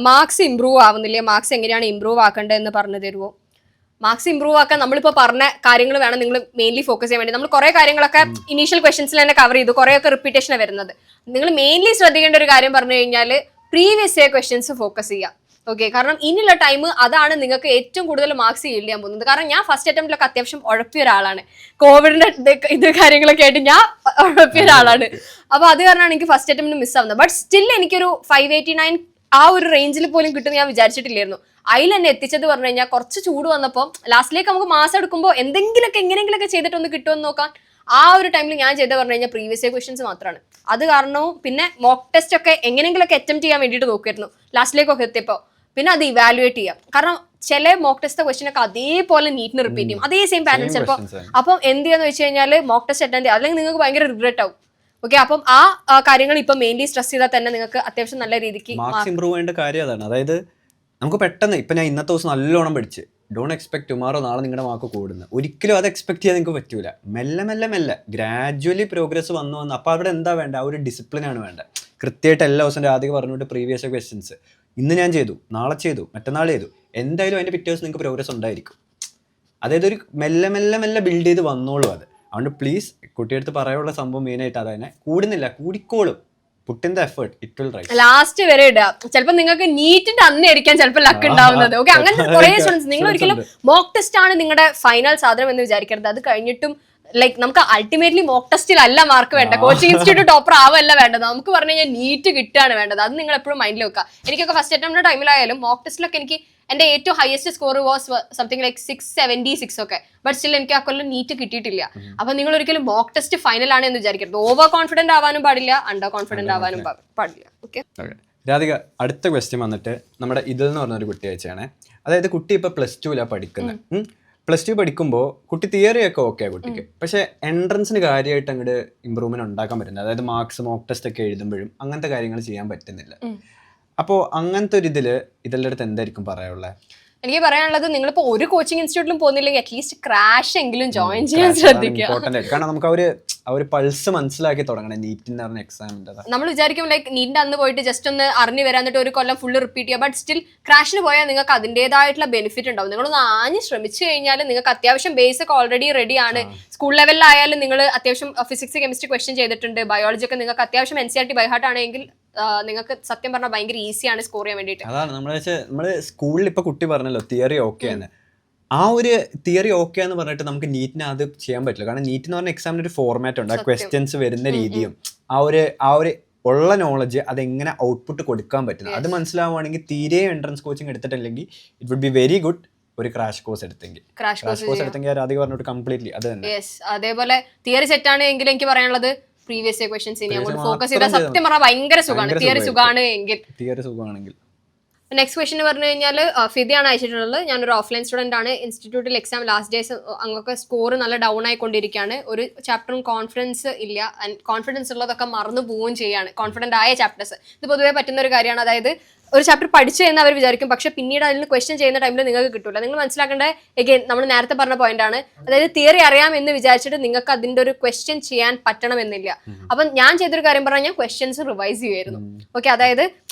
മാർക്സ് ഇംപ്രൂവ് ആവുന്നില്ലേ, മാർക്സ് എങ്ങനെയാണ് ഇംപ്രൂവ് ആക്കേണ്ടത് എന്ന് പറഞ്ഞു തരുമോ? മാർക്സ് ഇംപ്രൂവ് ആക്കാൻ നമ്മളിപ്പോൾ പറഞ്ഞ കാര്യങ്ങൾ വേണം നിങ്ങൾ മെയിൻലി ഫോക്കസ് ചെയ്യാൻ വേണ്ടി. നമ്മൾ കുറെ കാര്യങ്ങളൊക്കെ ഇനീഷ്യൽ ക്വസ്റ്റൻസിൽ തന്നെ കവർ ചെയ്തു, കുറേയൊക്കെ റിപ്പീറ്റേഷനാണ് വരുന്നത്. നിങ്ങൾ മെയിൻലി ശ്രദ്ധിക്കേണ്ട ഒരു കാര്യം പറഞ്ഞു കഴിഞ്ഞാൽ പ്രീവിയസ് ഇയർ ക്വസ്റ്റൻസ് ഫോക്കസ് ചെയ്യുക. ഓക്കെ, കാരണം ഇനിയുള്ള ടൈം അതാണ് നിങ്ങൾക്ക് ഏറ്റവും കൂടുതൽ മാർക്സ് yield ചെയ്യാൻ പോകുന്നത്. കാരണം ഞാൻ ഫസ്റ്റ് അറ്റംപ്റ്റിലൊക്കെ അത്യാവശ്യം ഉഴപ്പിയ ഒരാളാണ്. കോവിഡിന്റെ ഇത് കാര്യങ്ങളൊക്കെ ആയിട്ട് ഞാൻ ഉഴപ്പിയ ഒരാളാണ്. അപ്പൊ അത് കാരണമാണ് എനിക്ക് ഫസ്റ്റ് അറ്റംപ്റ്റ് മിസ് ആവുന്നത്. ബട്ട് സ്റ്റിൽ എനിക്കൊരു 589 ആ ഒരു റേഞ്ചിൽ പോലും കിട്ടുമെന്ന് ഞാൻ വിചാരിച്ചിട്ടില്ലായിരുന്നു. അതിൽ എന്നെ എത്തിച്ചത് പറഞ്ഞു കഴിഞ്ഞാൽ കുറച്ച് ചൂട് വന്നപ്പോൾ ലാസ്റ്റിലേക്ക് നമുക്ക് മാസം എടുക്കുമ്പോൾ എന്തെങ്കിലുമൊക്കെ എങ്ങനെയെങ്കിലൊക്കെ ചെയ്തിട്ടൊന്ന് കിട്ടുമെന്ന് നോക്കാൻ ആ ഒരു ടൈമിൽ ഞാൻ ചെയ്ത് പറഞ്ഞു കഴിഞ്ഞാൽ പ്രീവിയസ് ഇയർ ക്വസ്റ്റൻസ് മാത്രമാണ്. അത് കാരണവും പിന്നെ മോക്ക് ടെസ്റ്റ് ഒക്കെ എങ്ങനെയെങ്കിലൊക്കെ അറ്റംപ്റ്റ് ചെയ്യാൻ വേണ്ടിയിട്ട് നോക്കിയിരുന്നു ലാസ്റ്റിലേക്കൊക്കെ എത്തിയപ്പോൾ. പിന്നെ അത് ഇവാലുവേറ്റ് ചെയ്യാം. കാരണം ചില മോക്ക് ടെസ്റ്റ് ക്വസ്റ്റൻ ഒക്കെ അതേപോലെ നീറ്റിന് റിപ്പീറ്റ് ചെയ്യും, അതേ സെയിം പാറ്റേൺ ചിലപ്പോൾ. അപ്പം എന്ത് ചെയ്യാന്ന് വെച്ച് കഴിഞ്ഞാൽ മോക്ക് ടെസ്റ്റ് അറ്റൻഡ് ചെയ്യുക, അല്ലെങ്കിൽ നിങ്ങൾക്ക് ഭയങ്കര റിഗ്രറ്റ് ആവും. ഓക്കെ, അപ്പം ആ കാര്യങ്ങൾ ഇപ്പൊ മെയിൻലി സ്ട്രെസ് ചെയ്താൽ തന്നെ നിങ്ങൾക്ക് അത്യാവശ്യം നല്ല രീതിക്ക് മാർക്സ് ഇമ്പ്രൂവ് ചെയ്യേണ്ട കാര്യം അതാണ്. അതായത് നമുക്ക് പെട്ടെന്ന് ഇപ്പൊ ഞാൻ ഇന്നത്തെ ദിവസം നല്ലോണം പഠിച്ച് ഡോണ്ട് എക്സ്പെക്ട് ടുമാറോ നാളെ നിങ്ങളുടെ മാർക്ക് കൂടുന്നത്, ഒരിക്കലും അത് എക്സ്പെക്ട് ചെയ്യാൻ നിങ്ങൾക്ക് പറ്റൂല. മെല്ലെ മെല്ലെ മെല്ലെ ഗ്രാജുവലി പ്രോഗ്രസ് വന്നു. അപ്പോൾ അവിടെ എന്താ വേണ്ട, ആ ഒരു ഡിസിപ്ലിനാണ് വേണ്ട. കൃത്യമായിട്ട് എല്ലാ ദിവസം രാധിക പറഞ്ഞുകൊണ്ട് പ്രീവിയസ് ക്വസ്റ്റ്യൻസ് ഇന്ന് ഞാൻ ചെയ്തു, നാളെ ചെയ്തു, മറ്റന്നാൾ ചെയ്തു, എന്തായാലും അതിൻ്റെ പിറ്റേ ദിവസം നിങ്ങൾക്ക് പ്രോഗ്രസ് ഉണ്ടായിരിക്കും. അതായത് ഒരു മെല്ലെ മെല്ലെ മെല്ലെ ബിൽഡ് ചെയ്ത് വന്നോളൂ അത്. അതുകൊണ്ട് പ്ലീസ് കുട്ടിയെടുത്ത് പറയാനുള്ള സംഭവം മെയിനായിട്ട് അത് തന്നെ. കൂടുന്നില്ല, കൂടിക്കോളും. Put in the effort, it will rise. Last വരെ ഇടുക. ചിലപ്പോൾ നിങ്ങൾക്ക് നീറ്റിന്റെ അന്നായിരിക്കാം ചിലപ്പോൾ ലക്ക് ഉണ്ടാവുന്നത്. ഓക്കെ, അങ്ങനത്തെ കുറെ സ്റ്റുഡൻസ്. നിങ്ങൾ ഒരിക്കലും മോക്ക് ടെസ്റ്റ് ആണ് നിങ്ങളുടെ ഫൈനൽ സാധനം എന്ന് വിചാരിക്കരുത്. അത് കഴിഞ്ഞിട്ടും ലൈക്ക് നമുക്ക് അൾട്ടിമേറ്റ്ലി മോക്ക് ടെസ്റ്റിലല്ല മാർക്ക് വേണ്ട, കോച്ചിങ് ഇൻസ്റ്റിറ്റ്യൂട്ട് ടോപ്പർ ആവല്ല വേണ്ടത്. നമുക്ക് പറഞ്ഞു കഴിഞ്ഞാൽ നീറ്റ് കിട്ടുകയാണ് വേണ്ടത്. അത് നിങ്ങൾ എപ്പോഴും മൈൻഡിൽ വെക്കുക. എനിക്കൊക്കെ ഫസ്റ്റ് അറ്റംപ്റ്റ് ടൈമിലായാലും മോക്ക് ടെസ്റ്റിലൊക്കെ എനിക്ക് എൻ്റെ ഏറ്റവും highest score was something like 676 ഒക്കെ. ബട്ട് സ്റ്റിൽ എനിക്ക് ആ കൊല്ലം നീറ്റ് കിട്ടിയിട്ടില്ല. അപ്പൊ നിങ്ങൾ ഒരിക്കലും മോക്ക് ടെസ്റ്റ് ഫൈനൽ ആണ് എന്ന് വിചാരിക്കരുത്. ഓവർ കോൺഫിഡന്റ് ആവാനും പാടില്ല, അണ്ടർ കോൺഫിഡന്റ് ആവാനും പാടില്ല. ഓക്കെ, രാധിക, അടുത്ത ക്വസ്റ്റ്യൻ വന്നിട്ട് നമ്മുടെ ഇതിൽ എന്ന് പറഞ്ഞൊരു കുട്ടി അയച്ചാണ്. അതായത് കുട്ടി ഇപ്പൊ +2 പഠിക്കുന്നത്. +2 പഠിക്കുമ്പോൾ കുട്ടി തിയറി ഒക്കെ ഓക്കെ കുട്ടിക്ക്, പക്ഷെ എൻട്രൻസിന് കാര്യമായിട്ട് അങ്ങോട്ട് ഇമ്പ്രൂവ്മെന്റ് ഉണ്ടാക്കാൻ പറ്റുന്നില്ല. അതായത് മാർക്സ് മോക്ക് ടെസ്റ്റ് ഒക്കെ എഴുതുമ്പോഴും അങ്ങനത്തെ കാര്യങ്ങൾ ചെയ്യാൻ പറ്റുന്നില്ല. അപ്പോൾ അങ്ങനത്തെ ഒരു ഇതിൻ്റെ അടുത്ത് എന്തായിരിക്കും പറയാനുള്ളത്? എനിക്ക് പറയാനുള്ളത്, നിങ്ങളിപ്പോൾ ഒരു കോച്ചിങ് ഇൻസ്റ്റിറ്റ്യൂട്ടിലും പോകുന്നില്ലെങ്കിൽ അറ്റ്ലീസ്റ്റ് ക്രാഷ് എങ്കിലും ജോയിൻ ചെയ്യാൻ ശ്രദ്ധിക്കുക. കാരണം നമുക്ക് ആ ഒരു പൾസ് മനസ്സിലാക്കി തുടങ്ങണം. നീറ്റിന്റെ പറഞ്ഞ എക്സാമിന്റെ നമ്മൾ വിചാരിക്കും ലൈക്ക് നീറ്റിന്റെ അന്ന് പോയിട്ട് ജസ്റ്റ് ഒന്ന് അറിഞ്ഞു വരാൻ, എന്നിട്ട് ഒരു കൊല്ലം ഫുള്ള് റിപ്പീറ്റ് ചെയ്യുക. ബട്ട് സ്റ്റിൽ ക്രാഷിന് പോയാൽ നിങ്ങൾക്ക് അതിൻ്റെതായിട്ടുള്ള ബെനിഫിറ്റ് ഉണ്ടാവും. നിങ്ങളൊന്ന് ആഞ്ഞ് ശ്രമിച്ചു കഴിഞ്ഞാൽ നിങ്ങൾക്ക് അത്യാവശ്യം ബേസ് ഒക്കെ ഓൾറെഡി റെഡിയാണ്. സ്കൂൾ ലെവലിലായാലും നിങ്ങൾ അത്യാവശ്യം ഫിസിക്സ് കെമിസ്ട്രി ക്വസ്റ്റ്യൻ ചെയ്തിട്ടുണ്ട്, ബയോളജി ഒക്കെ നിങ്ങൾക്ക് അത്യാവശ്യം NCERT ബൈഹാർട്ട് ആണെങ്കിൽ നിങ്ങൾക്ക് സത്യം പറഞ്ഞാൽ ഭയങ്കര ഈസിയാണ് സ്കോർ ചെയ്യാൻ വേണ്ടിയിട്ട്. അതാണ് നമ്മള് സ്കൂളിൽ ഇപ്പൊ കുട്ടി പറഞ്ഞല്ലോ തിയറി ഓക്കെ ആണ്. ആ ഒരു തിയറി ഓക്കെ എന്ന് പറഞ്ഞിട്ട് നമുക്ക് നീറ്റിന് അത് ചെയ്യാൻ പറ്റില്ല. കാരണം നീറ്റ് എന്ന് പറഞ്ഞ എക്സാമിന് ഒരു ഫോർമാറ്റ് ഉണ്ട്. ആ ക്വസ്റ്റ്യൻസ് വരുന്ന രീതിയും ആ ഒരു ഉള്ള നോളജ് അതെങ്ങനെ ഔട്ട്പുട്ട് കൊടുക്കാൻ പറ്റുന്നത് അത് മനസ്സിലാവുകയാണെങ്കിൽ തീരെ എൻട്രൻസ് കോച്ചിങ് എടുത്തിട്ടില്ലെങ്കിൽ it would be very good ഒരു ക്രാഷ് കോഴ്സ് എടുത്തെങ്കിൽ. ക്രാഷ് കോഴ്സ് എടുത്തെങ്കിൽ രാധിക പറഞ്ഞിട്ട് കംപ്ലീറ്റ്ലി അത് തന്നെ. അതേപോലെ തിയറി സെറ്റ് ആണ് എങ്കിൽ എനിക്ക് പറയാനുള്ളത് പ്രീവിയസ് ഇയർ ക്വസ്റ്റ്യൻസ് ഇനി അങ്ങോട്ട് ഫോക്കസ് ചെയ്താൽ സത്യം പറഞ്ഞാൽ ഭയങ്കര സുഖമാണ്. തിയറി സുഖമാണെങ്കിൽ. നെക്സ്റ്റ് ക്വസ്റ്റ്യൻ പറഞ്ഞു കഴിഞ്ഞാൽ ഫിദിയാണ് അയച്ചിട്ടുള്ളത്. ഞാനൊരു ഓഫ്ലൈൻ സ്റ്റുഡൻ്റ് ആണ്. ഇൻസ്റ്റിറ്റ്യൂട്ടിൽ എക്സാം ലാസ്റ്റ് ഡേയ്സ് അങ്ങൊക്കെ സ്കോർ നല്ല ഡൗൺ ആയിക്കൊണ്ടിരിക്കുകയാണ്. ഒരു ചാപ്റ്ററും കോൺഫിഡൻസ് ഇല്ല. കോൺഫിഡൻസ് ഉള്ളതൊക്കെ മറന്നു പോവുകയും ചെയ്യാണ്, കോൺഫിഡൻ്റ് ആയ ചാപ്റ്റേഴ്സ്. ഇത് പൊതുവേ പറ്റുന്ന ഒരു കാര്യമാണ്. അതായത് ഒരു ചാപ്റ്റർ പഠിച്ചു എന്ന് അവർ വിചാരിക്കും, പക്ഷെ പിന്നീട് അതിൽ നിന്ന് ക്വസ്റ്റ്യൻ ചെയ്യുന്ന ടൈമിൽ നിങ്ങൾക്ക് കിട്ടില്ല. നിങ്ങൾ മനസ്സിലാക്കേണ്ടത് എഗെയിൻ നമ്മൾ നേരത്തെ പറഞ്ഞ പോയിന്റ് ആണ്. അതായത് തിയറി അറിയാം എന്ന് വിചാരിച്ചിട്ട് നിങ്ങൾക്ക് അതിന്റെ ഒരു ക്വസ്റ്റ്യൻ ചെയ്യാൻ പറ്റണമെന്നില്ല. അപ്പം ഞാൻ ചെയ്തൊരു കാര്യം പറഞ്ഞാൽ ഞാൻ ക്വസ്റ്റ്യൻസ് റിവൈസ് ചെയ്യുമായിരുന്നു. ഓക്കെ, അതായത്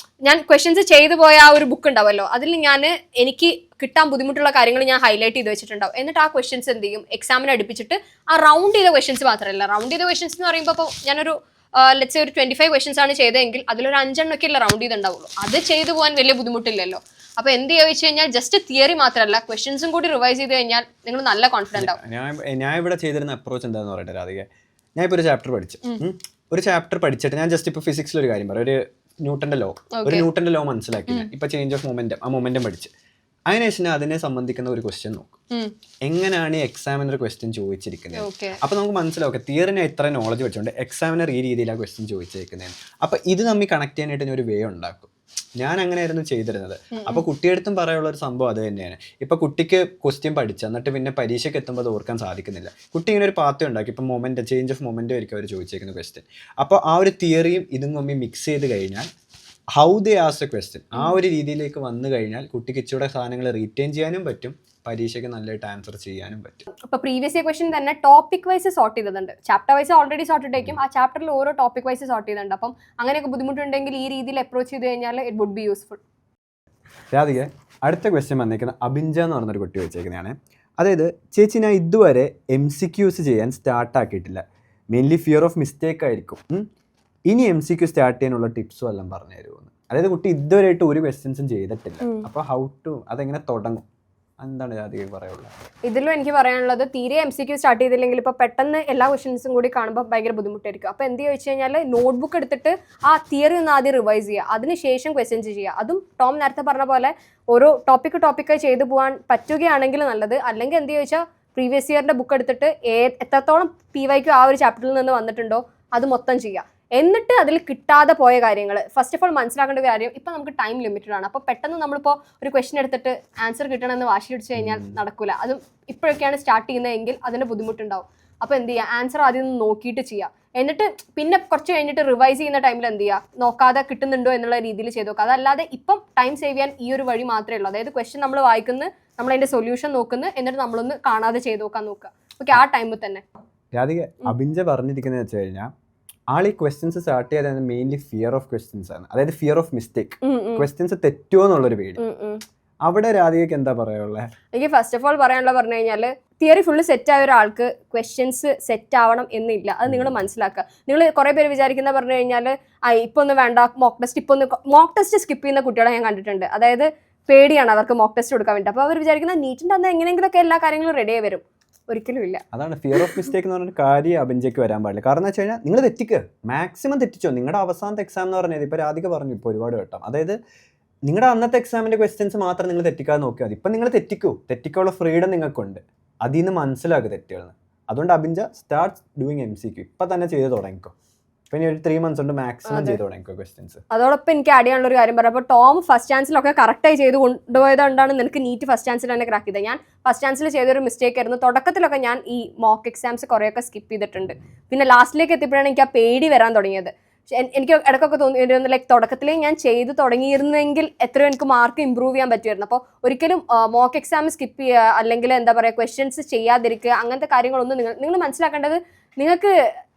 ഞാൻ ക്വസ്റ്റ്യൻസ് ചെയ്തു പോയ ആ ഒരു ബുക്ക് ഉണ്ടാവുമല്ലോ, അതിൽ ഞാൻ എനിക്ക് കിട്ടാൻ ബുദ്ധിമുട്ടുള്ള കാര്യങ്ങൾ ഞാൻ ഹൈലൈറ്റ് ചെയ്ത് വെച്ചിട്ടുണ്ടാവും. എന്നിട്ട് ആ ക്വസ്റ്റ്യൻസ് എന്ത് ചെയ്യും, എക്സാമിന് അടുപ്പിച്ചിട്ട് ആ റൗണ്ട് ചെയ്ത ക്വസ്റ്റ്യൻസ് മാത്രമല്ല, റൗണ്ട് ചെയ്ത ക്വസ്റ്റ്യൻസ് എന്ന് പറയുമ്പോൾ ഇപ്പോൾ ഞാനൊരു ലെറ്റ്സ് ഒരു 25 ക്വസ്റ്റ്യൻസ് ആണ് ചെയ്തതെങ്കിൽ അതിലൊരു 5 എണ്ണമൊക്കെ അല്ല റൗണ്ട് ചെയ്തുണ്ടാവുള്ളൂ. അത് ചെയ്തു പോകാൻ വലിയ ബുദ്ധിമുട്ടില്ലല്ലോ. അപ്പോൾ എന്ത് ചെയ്യുക വെച്ച് കഴിഞ്ഞാൽ ജസ്റ്റ് തിയറി മാത്രമല്ല ക്വസ്റ്റ്യൻസും കൂടി റിവൈസ് ചെയ്ത് കഴിഞ്ഞാൽ നിങ്ങൾ നല്ല കോൺഫിഡൻ്റ് ആവും. ഞാൻ ഇവിടെ ചെയ്തിരുന്ന അപ്രോച്ച് എന്താണെന്ന് പറയട്ടെ രാധിക. ഞാൻ ഇപ്പോൾ ഒരു ചാപ്റ്റർ പഠിച്ചിട്ട് ഞാൻ ജസ്റ്റ് ഇപ്പോൾ ഫിസിക്സിൽ ഒരു കാര്യം പറയാം. ഒരു ന്യൂട്ടന്റെ ലോ മനസ്സിലാക്കില്ല. ഇപ്പൊ ചേഞ്ച് ഓഫ് മൊമെന്റം, ആ മൊമെന്റം പഠിച്ച് അതിനുശേഷം അതിനെ സംബന്ധിക്കുന്ന ഒരു ക്വസ്റ്റ്യൻ നോക്കും. എങ്ങനെയാണ് ഈ എക്സാമിനർ ക്വസ്റ്റ്യൻ ചോദിച്ചിരിക്കുന്നത്. അപ്പൊ നമുക്ക് മനസ്സിലാവും തിയറിനെ ഇത്ര നോളജ് വെച്ചുകൊണ്ട് എക്സാമിനർ ഈ രീതിയിലാണ് ക്വസ്റ്റ്യൻ ചോദിച്ചിരിക്കുന്നത്. അപ്പൊ ഇത് തമ്മിൽ കണക്ട് ചെയ്യാനായിട്ട് ഞാൻ ഒരു വേ ഉണ്ടാക്കും. ഞാൻ അങ്ങനെയായിരുന്നു ചെയ്തിരുന്നത്. അപ്പൊ കുട്ടിയെടുത്തും പറയാനുള്ള ഒരു സംഭവം അത് തന്നെയാണ്. ഇപ്പൊ കുട്ടിക്ക് ക്വസ്റ്റ്യൻ പഠിച്ചു എന്നിട്ട് പിന്നെ പരീക്ഷയ്ക്ക് എത്തുമ്പോൾ അത് ഓർക്കാൻ സാധിക്കുന്നില്ല. കുട്ടി ഇങ്ങനെ ഒരു പാത്രം ഉണ്ടാക്കി. ഇപ്പൊ മൊമെന്റ്, ചേഞ്ച് ഓഫ് മൊമെന്റ് ആയിരിക്കും അവർ ചോദിച്ചേക്കുന്ന ക്വസ്റ്റ്യൻ. അപ്പോൾ ആ ഒരു തിയറിയും ഇതും തമ്മിൽ മിക്സ് ചെയ്ത് കഴിഞ്ഞാൽ how they ask A question ആ ഒരു രീതിയിലേക്ക് വന്നു കഴിഞ്ഞാൽ കുട്ടിക്ക് ഇച്ചിരി സാധനങ്ങൾ റീറ്റെയിൻ ചെയ്യാനും പറ്റും, പരീക്ഷയ്ക്ക് നല്ലതായിട്ട് ആൻസർ ചെയ്യാനും പറ്റും. അപ്പോൾ പ്രീവിയസ് ഇയർ ക്വസ്റ്റ്യൻ തന്നെ ടോപ്പിക് വൈസ് സോർട്ട് ചെയ്തിട്ടുണ്ട്. ചാപ്റ്റർ വൈസ് ഓൾറെഡി സോർട്ട് ചെയ്തേക്കും, ആ ചാപ്റ്ററിൽ ഓരോ ടോപ്പിക് വൈസ് സോർട്ട് ചെയ്തിട്ടുണ്ട്. അപ്പം അങ്ങനെയൊക്കെ ബുദ്ധിമുട്ടുണ്ടെങ്കിൽ ഈ രീതിയിൽ അപ്രോച്ച് ചെയ്ത് കഴിഞ്ഞാൽ it would be useful. Radhika, അടുത്ത ക്വസ്റ്റ്യൻ വന്നേക്കുന്നത് അഭിഞ്ച എന്ന് പറഞ്ഞൊരു കുട്ടി വെച്ചേക്കുന്നതാണ്. അതായത് ചേച്ചി ഞാൻ ഇതുവരെ MCQs ചെയ്യാൻ സ്റ്റാർട്ടാക്കിയിട്ടില്ല, മെയിൻലി ഫിയർ ഓഫ് മിസ്റ്റേക്ക് ആയിരിക്കും. ഇനി MCQ സ്റ്റാർട്ട് ചെയ്യാനുള്ള ടിപ്സും എല്ലാം പറഞ്ഞു തരുമെന്ന്. അതായത് കുട്ടി ഇതുവരെയായിട്ട് ഒരു ക്വസ്റ്റ്യൻസും ചെയ്തിട്ടില്ല, അപ്പോൾ ഹൗ ടു അതെങ്ങനെ തുടങ്ങും, എന്താണ് അധികം പറയുള്ളത്? ഇതിലും എനിക്ക് പറയാനുള്ളത്, തീരെ MCQ സ്റ്റാർട്ട് ചെയ്തില്ലെങ്കിൽ ഇപ്പോൾ പെട്ടെന്ന് എല്ലാ ക്വസ്റ്റ്യൻസും കൂടി കാണുമ്പോൾ ഭയങ്കര ബുദ്ധിമുട്ടായിരിക്കും. അപ്പോൾ എന്ത് ചോദിച്ചു കഴിഞ്ഞാൽ നോട്ട്ബുക്ക് എടുത്തിട്ട് ആ തിയറി ഒന്ന് ആദ്യം റിവൈസ് ചെയ്യുക, അതിനുശേഷം ക്വസ്റ്റ്യൻസ് ചെയ്യുക. അതും ടോം നേരത്തെ പറഞ്ഞ പോലെ ഓരോ ടോപ്പിക്കായി ചെയ്തു പോകാൻ പറ്റുകയാണെങ്കിൽ നല്ലത്. അല്ലെങ്കിൽ എന്ത് ചോദിച്ചാൽ പ്രീവിയസ് ഇയറിൻ്റെ ബുക്ക് എടുത്തിട്ട് എത്രത്തോളം PYQ ആ ഒരു ചാപ്റ്ററിൽ നിന്ന് വന്നിട്ടുണ്ടോ അത് മൊത്തം ചെയ്യുക. എന്നിട്ട് അതിൽ കിട്ടാതെ പോയ കാര്യങ്ങൾ ഫസ്റ്റ് ഓഫ് ഓൾ മനസ്സിലാക്കേണ്ട കാര്യം, ഇപ്പം നമുക്ക് ടൈം ലിമിറ്റഡ് ആണ്. അപ്പോൾ പെട്ടെന്ന് നമ്മളിപ്പോൾ ഒരു ക്വസ്റ്റ്യൻ എടുത്തിട്ട് ആൻസർ കിട്ടണമെന്ന് വാശി പിടിച്ച് കഴിഞ്ഞാൽ നടക്കില്ല. അതും ഇപ്പോഴൊക്കെയാണ് സ്റ്റാർട്ട് ചെയ്യുന്നതെങ്കിൽ അതിന് ബുദ്ധിമുട്ടുണ്ടാവും. അപ്പോൾ എന്ത് ചെയ്യുക, ആൻസർ ആദ്യം ഒന്ന് നോക്കിയിട്ട് ചെയ്യുക. എന്നിട്ട് പിന്നെ കുറച്ച് കഴിഞ്ഞിട്ട് റിവൈസ് ചെയ്യുന്ന ടൈമിൽ എന്ത് ചെയ്യുക, നോക്കാതെ കിട്ടുന്നുണ്ടോ എന്നുള്ള രീതിയിൽ ചെയ്ത് നോക്കുക. അതല്ലാതെ ഇപ്പം ടൈം സേവ് ചെയ്യാൻ ഈ ഒരു വഴി മാത്രമേ ഉള്ളൂ. അതായത് ക്വസ്റ്റ്യൻ നമ്മൾ വായിക്കുന്നു, നമ്മളതിൻ്റെ സൊല്യൂഷൻ നോക്കുന്നു, എന്നിട്ട് നമ്മളൊന്ന് കാണാതെ ചെയ്ത് നോക്കാൻ നോക്കുക. ഓക്കെ, ആ ടൈമിൽ തന്നെ. രാധിക, അഭിഞ്ച പറഞ്ഞിരിക്കുന്നത് വെച്ച് കഴിഞ്ഞാൽ ആൾ ഈ ക്വസ്റ്റ്യൻസ് സ്റ്റാർട്ട് ചെയ്യാതെ മെയിൻലി ഫിയർ ഓഫ് ക്വസ്റ്റ്യൻസ് ആണ്. അതായത് ഫിയർ ഓഫ് മിസ്റ്റേക്ക്, ക്വസ്റ്റ്യൻസ് തെറ്റുമോ എന്നുള്ളൊരു പേടി. അവിടെ രാധികയ്ക്ക് എന്താ പറയാനുള്ളത്? എനിക്ക് ഫസ്റ്റ് ഓഫ് ഓൾ പറയാനുള്ള പറഞ്ഞു കഴിഞ്ഞാൽ, തിയറി ഫുള്ള് സെറ്റ് ആയ ഒരാൾക്ക് ക്വസ്റ്റ്യൻസ് സെറ്റ് ആവണം എന്നില്ല. അത് നിങ്ങൾ മനസ്സിലാക്കുക. നിങ്ങൾ കുറേ പേര് വിചാരിക്കുന്ന പറഞ്ഞു കഴിഞ്ഞാൽ ഇപ്പൊ ഒന്ന് വേണ്ട, മോക്ക് ടെസ്റ്റ് സ്കിപ്പ് ചെയ്യുന്ന കുട്ടികളെ ഞാൻ കണ്ടിട്ടുണ്ട്. അതായത് പേടിയാണ് അവർക്ക് മോക്ക് ടെസ്റ്റ് കൊടുക്കാൻ വേണ്ടി. അപ്പോൾ അവർ വിചാരിക്കുന്ന നീറ്റിൻ്റെ അന്ന് എങ്ങനെയെങ്കിലുമൊക്കെ എല്ലാ കാര്യങ്ങളും റെഡിയായി വരും. ഒരിക്കലും ഇല്ല. അതാണ് ഫിയർ ഓഫ് മിസ്റ്റേക്ക് എന്ന് പറഞ്ഞൊരു കാര്യം അഭിഞ്ചയ്ക്ക് വരാൻ പാടില്ല. കാരണം എന്ന് വെച്ച് കഴിഞ്ഞാൽ നിങ്ങൾ തെറ്റിക്കുക, മാക്സിമം തെറ്റിച്ചോ. നിങ്ങളുടെ അവസാനത്തെ എക്സാം എന്ന് പറഞ്ഞത് ഇപ്പോൾ രാധിക പറഞ്ഞു ഇപ്പോൾ ഒരുപാട് വട്ടം, അതായത് നിങ്ങളുടെ അന്നത്തെ എക്സാമിൻ്റെ ക്വസ്റ്റ്യൻസ് മാത്രം നിങ്ങൾ തെറ്റിക്കാതെ നോക്കിയാൽ മതി. ഇപ്പം നിങ്ങൾ തെറ്റിക്കാനുള്ള ഫ്രീഡം നിങ്ങൾക്കുണ്ട്. അതിൽ നിന്ന് മനസ്സിലാക്കുക തെറ്റുകളെന്ന്. അതുകൊണ്ട് അഭിഞ്ച സ്റ്റാർട്ട് ഡൂയിങ് MCQ ഇപ്പം തന്നെ ചെയ്ത് തുടങ്ങിക്കോ. പിന്നെ ഒരു 3 months കൊണ്ട് മാക്സിമം ചെയ്ത് തുടങ്ങിക്കോ ക്വസ്റ്റ്യൻസ്. അതോടൊപ്പം എനിക്ക് ആഡ് ചെയ്യാനുള്ള ഒരു കാര്യം പറയാം. അപ്പോൾ ടോം ഫസ്റ്റ് ചാൻസിലൊക്കെ കറക്റ്റായി ചെയ്ത് കൊണ്ടുപോയതുകൊണ്ടാണ് നിനക്ക് നീറ്റ് ഫസ്റ്റ് ചാൻസിൽ തന്നെ ക്രാക്ക് ചെയ്തത്. ഞാൻ ഫസ്റ്റ് ചാൻസിൽ ചെയ്തൊരു മിസ്റ്റേക്ക് ആയിരുന്നു. തുടക്കത്തിലൊക്കെ ഞാൻ ഈ മോക്ക് എക്സാംസ് കുറേയൊക്കെ സ്കിപ്പ് ചെയ്തിട്ടുണ്ട്. പിന്നെ ലാസ്റ്റിലേക്ക് എത്തിയപ്പോഴാണ് എനിക്ക് ആ പേടി വരാൻ തുടങ്ങിയത്. എനിക്ക് ഇടയ്ക്കൊക്കെ തോന്നിയിരുന്നു ലൈക്ക് തുടക്കത്തിലേ ഞാൻ ചെയ്ത് തുടങ്ങിയിരുന്നെങ്കിൽ എത്രയോ എനിക്ക് മാർക്ക് ഇമ്പ്രൂവ് ചെയ്യാൻ പറ്റുമായിരുന്നു. അപ്പോൾ ഒരിക്കലും മോക്ക് എക്സാം സ്കിപ്പ് ചെയ്യുക, അല്ലെങ്കിൽ എന്താ പറയുക ക്വസ്റ്റ്യൻസ് ചെയ്യാതിരിക്കുക, അങ്ങനത്തെ കാര്യങ്ങളൊന്നും നിങ്ങൾ മനസ്സിലാക്കേണ്ടത്, നിങ്ങൾക്ക്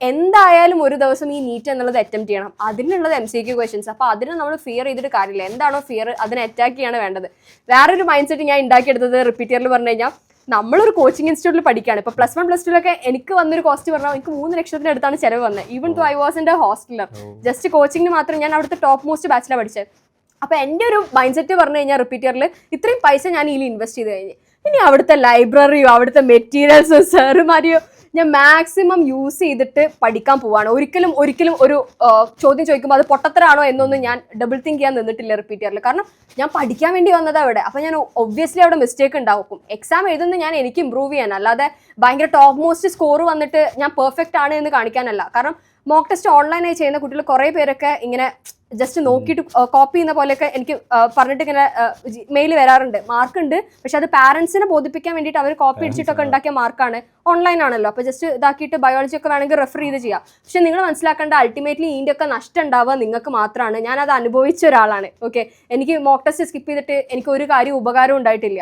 എന്തായാലും ഒരു ദിവസം ഈ നീറ്റ് എന്നുള്ളത് അറ്റംപ്റ്റ് ചെയ്യണം. അതിനുള്ളത് MCQ ക്വസ്റ്റ്യൻസ്. അപ്പോൾ അതിന് നമ്മൾ ഫിയർ ചെയ്തിട്ട് കാര്യമില്ല. എന്താണോ ഫിയർ അതിനെ അറ്റാക്ക് ചെയ്യാണ് വേണ്ടത്. വേറൊരു മൈൻഡ് സെറ്റ് ഞാൻ ഉണ്ടാക്കിയെടുത്തത് റിപ്പീറ്റിയറിൽ പറഞ്ഞു കഴിഞ്ഞാൽ, നമ്മളൊരു കോച്ചിങ് ഇൻസ്റ്റിറ്റ്യൂട്ടിൽ പഠിക്കുകയാണ്. ഇപ്പോൾ +1 +2 എനിക്ക് വന്നൊരു കോസ്റ്റ് പറഞ്ഞാൽ എനിക്ക് 3 ലക്ഷത്തിന് അടുത്താണ് ചിലവ് വന്നത്. Even though I was in a hosteler. Just കോച്ചിങ്ങിന് മാത്രം ഞാൻ അവിടുത്തെ ടോപ്പ് മോസ്റ്റ് ബാച്ചിലാണ് പഠിച്ചത്. അപ്പോൾ എൻ്റെ ഒരു മൈൻഡ് സെറ്റ് പറഞ്ഞു കഴിഞ്ഞാൽ റിപ്പീറ്റിയറിൽ ഇത്രയും പൈസ ഞാൻ ഇതിൽ ഇൻവെസ്റ്റ് ചെയ്ത് കഴിഞ്ഞ് ഇനി അവിടുത്തെ ലൈബ്രറിയോ അവിടുത്തെ മെറ്റീരിയൽസോ സാറുമാരെയോ ഞാൻ മാക്സിമം യൂസ് ചെയ്തിട്ട് പഠിക്കാൻ പോവാണ്. ഒരിക്കലും ഒരു ചോദ്യം ചോദിക്കുമ്പോൾ അത് പൊട്ടത്തരാണോ എന്നൊന്നും ഞാൻ ഡബിൾ തിങ്ക് ചെയ്യാൻ നിന്നിട്ടില്ല റിപ്പീറ്റിയറിൽ. കാരണം ഞാൻ പഠിക്കാൻ വേണ്ടി വന്നത് അവിടെ. അപ്പോൾ ഞാൻ ഒബ്വിയസ്ലി അവിടെ മിസ്റ്റേക്ക് ഉണ്ടാവും. എക്സാം എഴുതുന്നത് ഞാൻ എനിക്ക് ഇമ്പ്രൂവ് ചെയ്യാൻ, അല്ലാതെ ഭയങ്കര ടോപ്പ് മോസ്റ്റ് സ്കോർ വന്നിട്ട് ഞാൻ പെർഫെക്റ്റ് ആണ് എന്ന് കാണിക്കാനല്ല. കാരണം മോക്ക് ടെസ്റ്റ് ഓൺലൈനായി ചെയ്യുന്ന കുട്ടികൾ കുറേ പേരൊക്കെ ഇങ്ങനെ ജസ്റ്റ് നോക്കിയിട്ട് കോപ്പി ചെയ്യുന്ന പോലെയൊക്കെ എനിക്ക് പറഞ്ഞിട്ട് ഇങ്ങനെ മെയിൽ വരാറുണ്ട്. മാർക്കുണ്ട്, പക്ഷെ അത് പാരൻസിനെ ബോധിപ്പിക്കാൻ വേണ്ടിയിട്ട് അവർ കോപ്പി അടിച്ചിട്ടൊക്കെ ഉണ്ടാക്കിയ മാർക്കാണ്. ഓൺലൈൻ ആണല്ലോ, അപ്പോൾ ജസ്റ്റ് ഇതാക്കിയിട്ട് ബയോളജി ഒക്കെ വേണമെങ്കിൽ റെഫർ ചെയ്ത് ചെയ്യാം. പക്ഷെ നിങ്ങൾ മനസ്സിലാക്കേണ്ട, അൾട്ടിമേറ്റ്ലി ഇതിൻ്റെ ഒക്കെ നഷ്ടം ഉണ്ടാവുക നിങ്ങൾക്ക് മാത്രമാണ്. ഞാനത് അനുഭവിച്ച ഒരാളാണ്. ഓക്കെ, എനിക്ക് മോക്ക് ടെസ്റ്റ് സ്കിപ്പ് ചെയ്തിട്ട് എനിക്ക് ഒരു കാര്യം ഉപകാരം ഉണ്ടായിട്ടില്ല.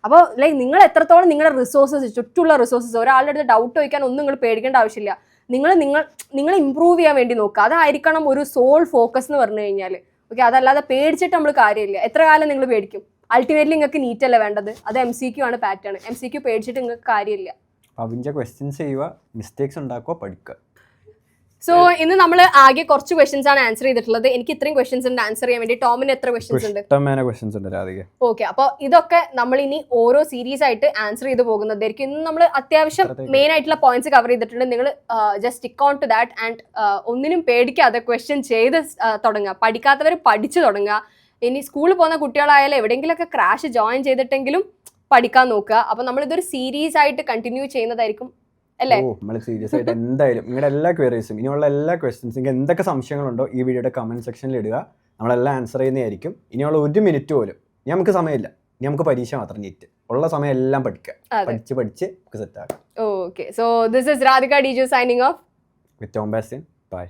അപ്പോൾ ലൈക്ക് നിങ്ങൾ എത്രത്തോളം നിങ്ങളുടെ റിസോഴ്സസ്, ചുറ്റുള്ള റിസോഴ്സസ്, ഒരാളുടെ അടുത്ത് ഡൗട്ട് ചോദിക്കാൻ ഒന്നും നിങ്ങൾ പേടിക്കേണ്ട ആവശ്യമില്ല. നിങ്ങൾ ഇമ്പ്രൂവ് ചെയ്യാൻ വേണ്ടി നോക്കുക. അതായിരിക്കണം ഒരു സോൾ ഫോക്കസ് എന്ന് പറഞ്ഞു കഴിഞ്ഞാൽ. ഓക്കെ, അതല്ലാതെ പേടിച്ചിട്ട് നമ്മൾ കാര്യമില്ല. എത്ര കാലം നിങ്ങൾ പേടിക്കും? അൾട്ടിമേറ്റ്ലി നിങ്ങൾക്ക് നീറ്റ് അല്ല വേണ്ടത്, അത് MCQ ആണ് പാറ്റേൺ. MCQ പേടിച്ചിട്ട് നിങ്ങൾക്ക് കാര്യമില്ല. ക്വസ്റ്റ്യൻസ് ചെയ്യുക, മിസ്റ്റേക്സ് ഉണ്ടാക്കുക, പഠിക്കുക. സോ ഇന്ന് നമ്മൾ ആകെ കുറച്ച് ക്വസ്റ്റ്യൻസ് ആണ് ആൻസർ ചെയ്തിട്ടുള്ളത്. എനിക്ക് ഇത്രയും ക്വസ്റ്റ്യൻസ് ഉണ്ട് ആൻസർ ചെയ്യാൻ വേണ്ടി. ടോമിന് എത്ര ക്വസ്റ്റ്യൻസ് ഉണ്ട്? ഓക്കെ, അപ്പോൾ ഇതൊക്കെ നമ്മൾ ഇനി ഓരോ സീരീസ് ആയിട്ട് ആൻസർ ചെയ്ത് പോകുന്നതായിരിക്കും. ഇന്ന് നമ്മൾ അത്യാവശ്യം മെയിൻ ആയിട്ടുള്ള പോയിന്റ്സ് കവർ ചെയ്തിട്ടുണ്ട്. നിങ്ങൾ just stick on to that and ഒന്നിനും പേടിക്കാതെ ക്വസ്റ്റ്യൻ ചെയ്ത് തുടങ്ങുക. പഠിക്കാത്തവർ പഠിച്ചു തുടങ്ങുക. ഇനി സ്കൂളിൽ പോകുന്ന കുട്ടികളായാലും എവിടെയെങ്കിലുമൊക്കെ ക്രാഷ് ജോയിൻ ചെയ്തിട്ടെങ്കിലും പഠിക്കാൻ നോക്കുക. അപ്പോൾ നമ്മളിതൊരു സീരീസ് ആയിട്ട് കണ്ടിന്യൂ ചെയ്യുന്നതായിരിക്കും. സീരിയസ് ആയിട്ട് എന്തായാലും നിങ്ങളുടെ എല്ലാ ക്വയറീസും, ഇനിയുള്ള എല്ലാ ക്വസ്റ്റ്യൻസും, നിങ്ങൾക്ക് എന്തൊക്കെ സംശയങ്ങളുണ്ടോ ഈ വീഡിയോയുടെ കമന്റ് സെക്ഷനിൽ ഇടുക. നമ്മളെല്ലാം ആൻസർ ചെയ്യുന്നതായിരിക്കും. ഇനിയുള്ള 1 മിനിറ്റ് പോലും നമുക്ക് സമയമില്ല. ഇനി നമുക്ക് പരീക്ഷ മാത്രം, നീറ്റ് ഉള്ള സമയം എല്ലാം പഠിക്കുക. പഠിച്ച് നമുക്ക് സെറ്റ് ആക്കാം. Okay, so this is Radhika DJ signing off with Tom Bastin. By.